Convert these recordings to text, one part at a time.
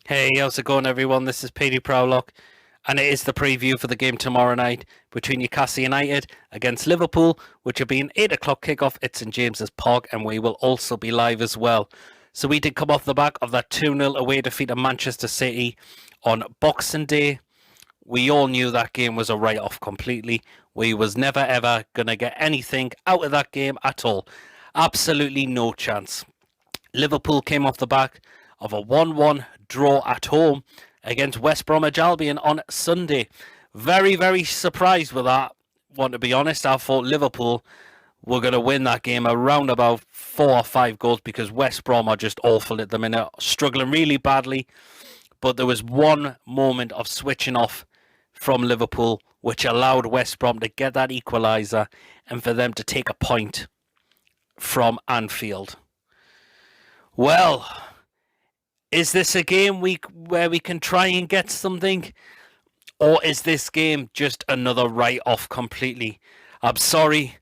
Hey, how's it going, everyone? This is Petey Proudlock, and it is the preview for the game tomorrow night between Newcastle United against Liverpool, which will be an 8 o'clock kickoff at St James's Park, and we will also be live as well. So we did come off the back of that 2-0 away defeat of Manchester City on Boxing Day. We all knew that game was a write-off completely. We was never ever going to get anything out of that game at all. Absolutely no chance. Liverpool came off the back of a 1-1 draw at home against West Bromwich Albion on Sunday. Very, very surprised with that one, to be honest. I thought Liverpool were going to win that game around about 4 or 5 goals because West Brom are just awful at the minute, struggling really badly. But there was one moment of switching off from Liverpool which allowed West Brom to get that equaliser and for them to take a point from Anfield. Well, is this a game where we can try and get something? Or is this game just another write-off completely? I'm sorry,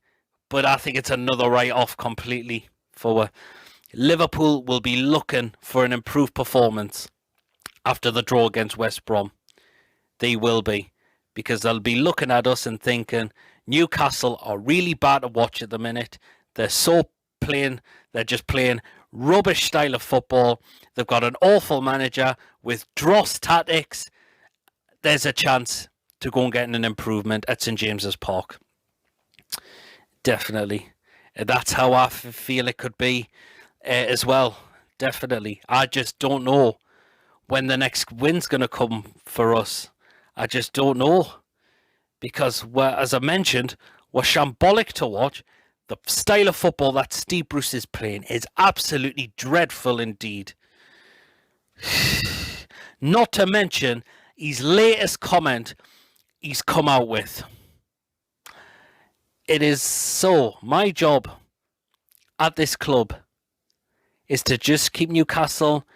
but I think it's another write-off completely. For Liverpool will be looking for an improved performance after the draw against West Brom. They will be. Because they'll be looking at us and thinking, Newcastle are really bad to watch at the minute. They're just playing rubbish style of football. They've got an awful manager with dross tactics. There's a chance to go and get an improvement at St James's Park. Definitely. That's how I feel it could be as well. Definitely. I just don't know when the next win's going to come for us. I just don't know. Because, as I mentioned, we're shambolic to watch. The style of football that Steve Bruce is playing is absolutely dreadful indeed. Not to mention his latest comment he's come out with. It is so, my job at this club is to just keep Newcastle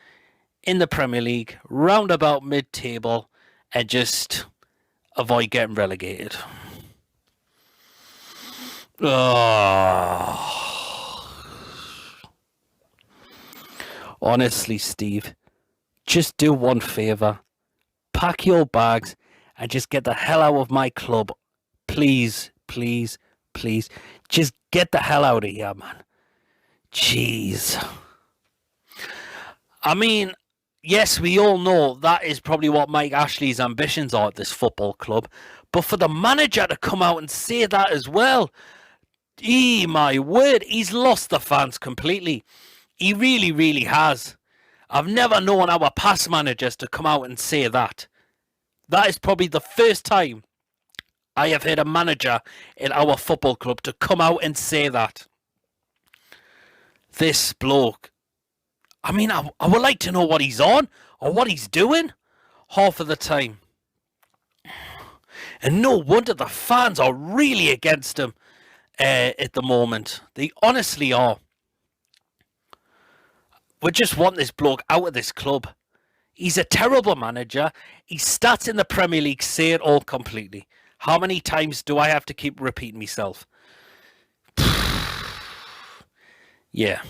in the Premier League, round about mid-table, and just avoid getting relegated. Honestly, Steve, just do one favour. Pack your bags and just get the hell out of my club. Please, please, please. Just get the hell out of here, man. Jeez. I mean, yes, we all know that is probably what Mike Ashley's ambitions are at this football club. But for the manager to come out and say that as well, my word, he's lost the fans completely. He really, really has. I've never known our past managers to come out and say that. That is probably the first time I have heard a manager in our football club to come out and say that. This bloke, I mean, I would like to know what he's on or what he's doing half of the time. And no wonder the fans are really against him at the moment. They honestly are. We just want this bloke out of this club. He's a terrible manager. His stats in the Premier League say it all completely. How many times do I have to keep repeating myself? Yeah.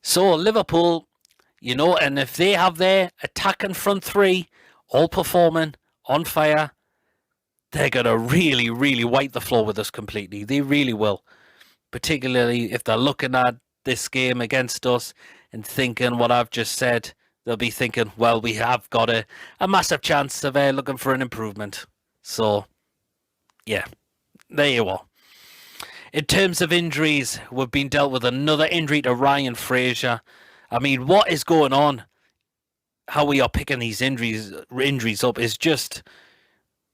So Liverpool, and if they have their attacking front three all performing, on fire, they're going to really, really wipe the floor with us completely. They really will. Particularly if they're looking at this game against us and thinking what I've just said, they'll be thinking, well, we have got a massive chance of looking for an improvement. So, yeah, there you are. In terms of injuries, we've been dealt with another injury to Ryan Fraser. I mean, what is going on? How we are picking these injuries up is just,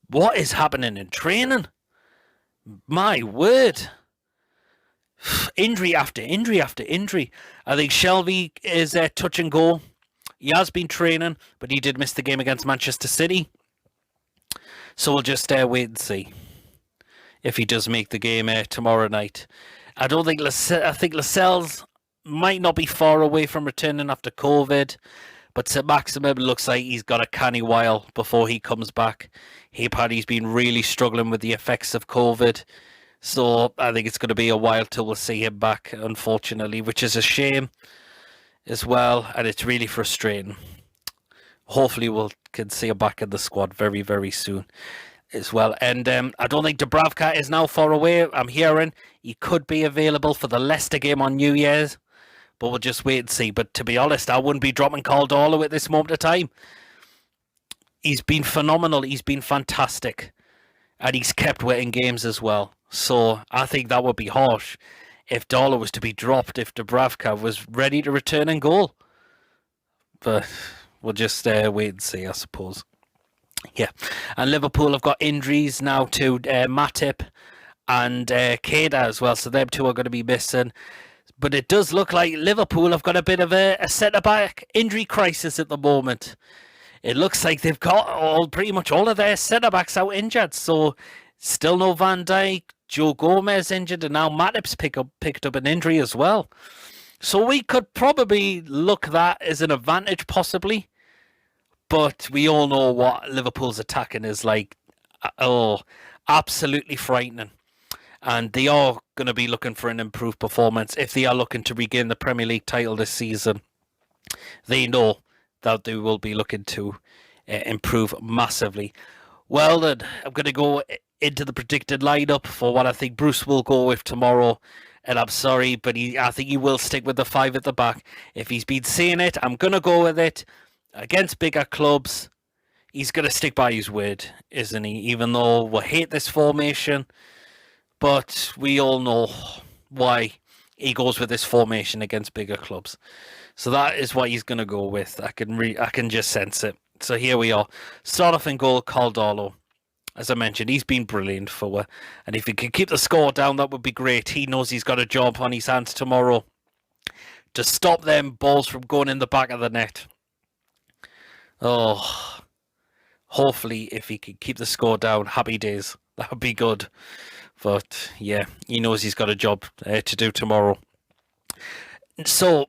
what is happening in training? My word. Injury after injury after injury. I think Shelby is touch and go. He has been training, but he did miss the game against Manchester City. So we'll just wait and see if he does make the game tomorrow night. I think Lascelles might not be far away from returning after COVID, but St Maximum looks like he's got a canny while before he comes back. He's been really struggling with the effects of COVID. So I think it's going to be a while till we'll see him back, unfortunately, which is a shame. as well, and it's really frustrating. Hopefully we can see him back in the squad very, very soon as well. And I don't think Dubravka is now far away. I'm hearing he could be available for the Leicester game on New Year's, but we'll just wait and see. But to be honest, I wouldn't be dropping Caldolo at this moment of time. He's been phenomenal. He's been fantastic. And he's kept winning games as well. So I think that would be harsh if Darlow was to be dropped, if Dubravka was ready to return and goal. But we'll just wait and see, I suppose. Yeah. And Liverpool have got injuries now to Matip and Keita as well. So them two are going to be missing. But it does look like Liverpool have got a bit of a centre-back injury crisis at the moment. It looks like they've got pretty much all of their centre-backs out injured. So still no Van Dijk, Joe Gomez injured, and now Matip's picked up an injury as well. So we could probably look that as an advantage, possibly. But we all know what Liverpool's attacking is like. Oh, absolutely frightening. And they are going to be looking for an improved performance if they are looking to regain the Premier League title this season. They know that they will be looking to improve massively. Well then, I'm going to go into the predicted lineup for what I think Bruce will go with tomorrow. And I'm sorry, but I think he will stick with the 5 at the back. If he's been saying it, I'm going to go with it. Against bigger clubs, he's going to stick by his word, isn't he? Even though we hate this formation, but we all know why he goes with this formation against bigger clubs. So that is what he's going to go with. I can just sense it. So here we are. Start off in goal, Caldolo. As I mentioned, he's been brilliant for us. And if he can keep the score down, that would be great. He knows he's got a job on his hands tomorrow to stop them balls from going in the back of the net. Oh, hopefully if he can keep the score down, happy days. That would be good. But yeah, he knows he's got a job to do tomorrow. So,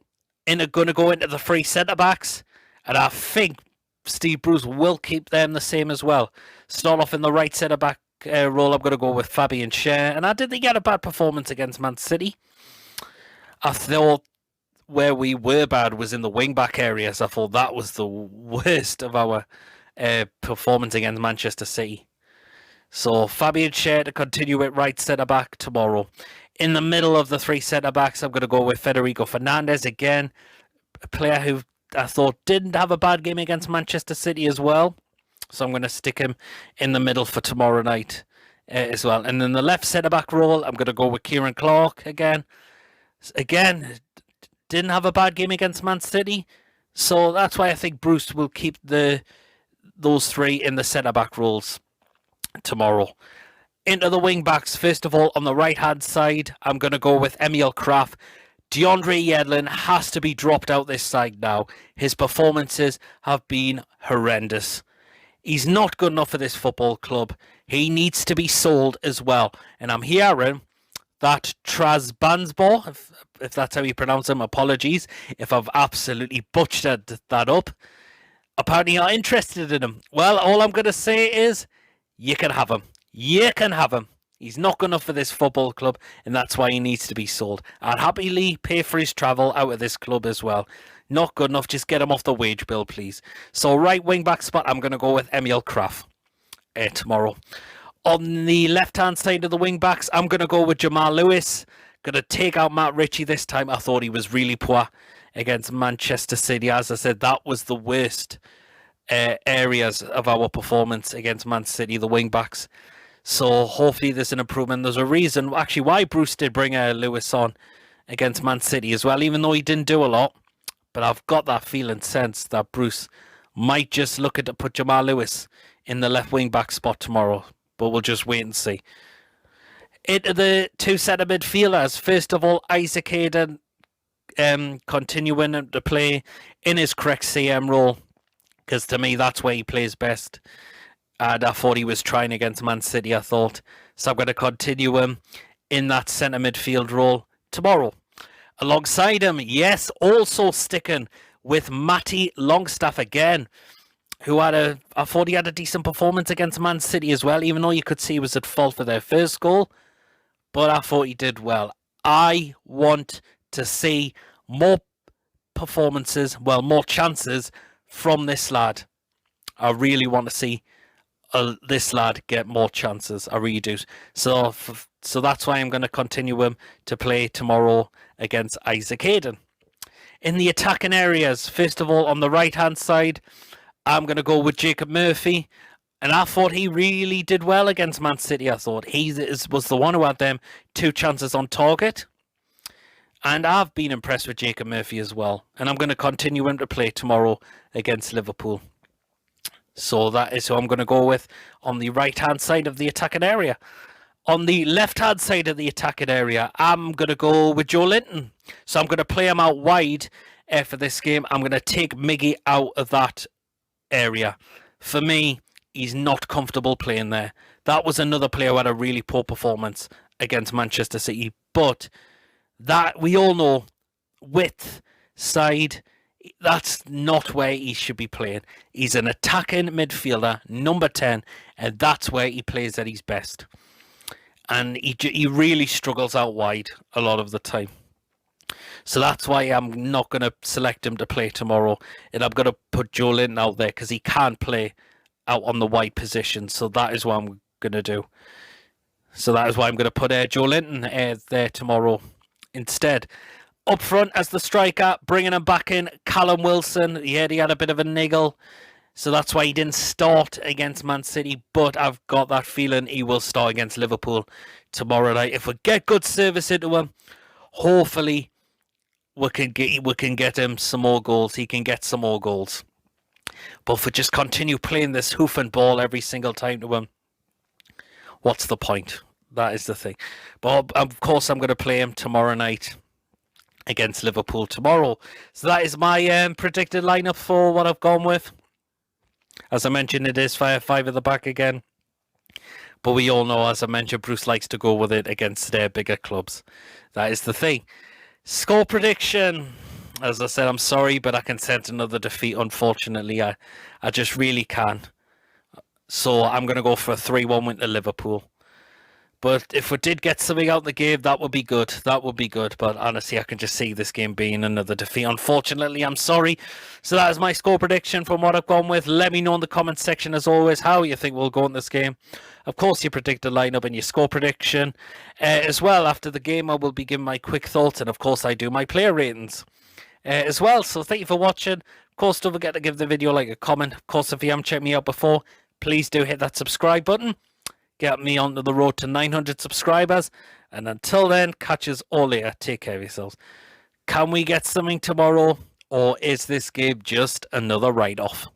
going to go into the 3 centre-backs. And I think Steve Bruce will keep them the same as well. Start off in the right centre-back role. I'm going to go with Fabian Schär. And I didn't think he had a bad performance against Man City. I thought where we were bad was in the wing-back areas. I thought that was the worst of our performance against Manchester City. So Fabian Schär to continue at right centre-back tomorrow. In the middle of the 3 centre-backs, I'm going to go with Federico Fernandez again. A player who I thought didn't have a bad game against Manchester City as well. So I'm going to stick him in the middle for tomorrow night as well. And in the left centre-back role, I'm going to go with Kieran Clark again. Again, didn't have a bad game against Man City. So that's why I think Bruce will keep those 3 in the centre-back roles tomorrow. Into the wing-backs, first of all, on the right-hand side, I'm going to go with Emil Kraft. DeAndre Yedlin has to be dropped out this side now. His performances have been horrendous. He's not good enough for this football club. He needs to be sold as well. And I'm hearing that Trabzonspor, if that's how you pronounce him, apologies if I've absolutely butchered that up, apparently are interested in him. Well, all I'm going to say is, you can have him. You can have him. He's not good enough for this football club, and that's why he needs to be sold. I'd happily pay for his travel out of this club as well. Not good enough, just get him off the wage bill, please. So right wing-back spot, I'm going to go with Emil Kraft tomorrow. On the left-hand side of the wing-backs, I'm going to go with Jamal Lewis. Going to take out Matt Ritchie this time. I thought he was really poor against Manchester City. As I said, that was the worst areas of our performance against Man City, the wing-backs. So hopefully there's an improvement. There's a reason actually why Bruce did bring Lewis on against Man City as well, even though he didn't do a lot. But I've got that feeling, sense that Bruce might just look at to put Jamal Lewis in the left wing back spot tomorrow. But we'll just wait and see. Into the 2 centre midfielders. First of all, Isaac Hayden continuing to play in his correct CM role, because to me that's where he plays best. And I thought he was trying against Man City, I thought. So I'm going to continue him in that centre midfield role tomorrow. Alongside him, yes, also sticking with Matty Longstaff again, who I thought he had a decent performance against Man City as well, even though you could see he was at fault for their first goal. But I thought he did well. I want to see more performances, well, more chances from this lad. I really want to see this lad get more chances. I really do. So that's why I'm going to continue him to play tomorrow against Isaac Hayden. In the attacking areas, first of all, on the right-hand side, I'm going to go with Jacob Murphy. And I thought he really did well against Man City. I thought he was the one who had them 2 chances on target. And I've been impressed with Jacob Murphy as well. And I'm going to continue him to play tomorrow against Liverpool. So that is who I'm going to go with on the right-hand side of the attacking area. On the left-hand side of the attacking area, I'm going to go with Joe Linton. So I'm going to play him out wide for this game. I'm going to take Miggy out of that area. For me, he's not comfortable playing there. That was another player who had a really poor performance against Manchester City. But that, we all know, width, side, that's not where he should be playing. He's an attacking midfielder, number 10, and that's where he plays at his best. And he really struggles out wide a lot of the time. So that's why I'm not going to select him to play tomorrow. And I'm going to put Joe Linton out there because he can't play out on the wide position. So that is what I'm going to do. So that is why I'm going to put Joe Linton there tomorrow instead. Up front as the striker, bringing him back in, Callum Wilson. Yeah, he had a bit of a niggle. So that's why he didn't start against Man City, but I've got that feeling he will start against Liverpool tomorrow night. If we get good service into him, hopefully we can get him some more goals. He can get some more goals. But if we just continue playing this hoofing ball every single time to him, what's the point? That is the thing. But of course, I'm going to play him tomorrow night against Liverpool tomorrow. So that is my predicted lineup for what I've gone with. As I mentioned, it is 5 at the back again. But we all know, as I mentioned, Bruce likes to go with it against their bigger clubs. That is the thing. Score prediction. As I said, I'm sorry, but I can sense another defeat, unfortunately. I just really can. So I'm going to go for a 3-1 win to Liverpool. But if we did get something out of the game, that would be good. That would be good. But honestly, I can just see this game being another defeat. Unfortunately, I'm sorry. So that is my score prediction from what I've gone with. Let me know in the comments section, as always, how you think we'll go in this game. Of course, your predicted lineup and your score prediction. As well, after the game, I will be giving my quick thoughts. And of course, I do my player ratings as well. So thank you for watching. Of course, don't forget to give the video a comment. Of course, if you haven't checked me out before, please do hit that subscribe button. Get me onto the road to 900 subscribers. And until then, catch us all later. Take care of yourselves. Can we get something tomorrow? Or is this game just another write-off?